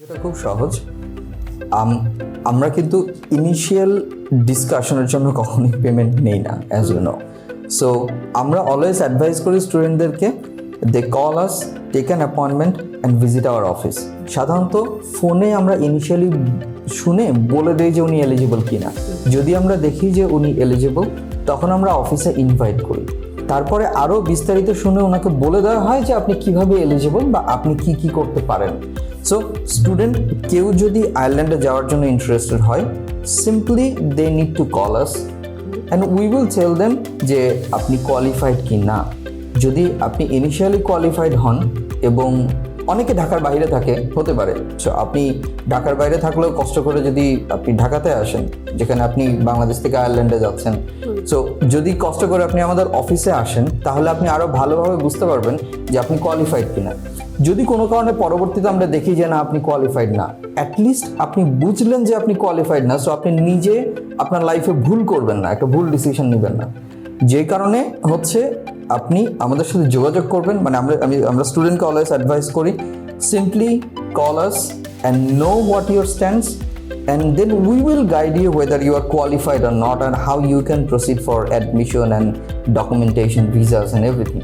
এটা খুব সহজ। আমরা কিন্তু ইনিশিয়াল ডিসকাশনের জন্য কখনোই পেমেন্ট নেই না, অ্যাজ ইউ নো। সো আমরা অলওয়েজ অ্যাডভাইস করি স্টুডেন্টদেরকে, they call us, take an appointment and visit our office. সাধারণত ফোনে আমরা ইনিশিয়ালি শুনে বলে দিই যে উনি এলিজিবল কিনা। যদি আমরা দেখি যে উনি এলিজিবল, তখন আমরা অফিসে ইনভাইট করি। তারপরে আরও বিস্তারিত শুনে ওনাকে বলে দেওয়া হয় যে আপনি কিভাবে এলিজিবল বা আপনি কি কি করতে পারেন। সো স্টুডেন্ট কেউ যদি আয়ারল্যান্ডে যাওয়ার জন্য ইন্টারেস্টেড হয়, simply they need to call us and we will tell them যে আপনি কোয়ালিফাইড কি না। যদি আপনি ইনিশিয়ালি কোয়ালিফাইড হন, এবং অনেকে ঢাকার বাইরে থাকে, হতে পারে, সো আপনি ঢাকার বাইরে থাকলেও কষ্ট করে যদি আপনি ঢাকাতে আসেন, যেখানে আপনি বাংলাদেশ থেকে আয়ারল্যান্ডে যাচ্ছেন, সো যদি কষ্ট করে আপনি আমাদের অফিসে আসেন, তাহলে আপনি আরও ভালোভাবে বুঝতে পারবেন যে আপনি কোয়ালিফাইড কিনা। যদি কোনো কারণে পরবর্তীতে আমরা দেখি যে না, আপনি কোয়ালিফাইড না, অ্যাটলিস্ট আপনি বুঝলেন যে আপনি কোয়ালিফাইড না, সো আপনি নিজে আপনার লাইফে ভুল করবেন না, একটা ভুল ডিসিশন নেবেন না। যে কারণে হচ্ছে আপনি আমাদের সাথে যোগাযোগ করবেন, মানে আমরা স্টুডেন্টকে অলওয়েজ অ্যাডভাইস করি, simply call us and know what your stands, and then we will guide you whether you are qualified or not and how you can proceed for admission and documentation, visas and everything.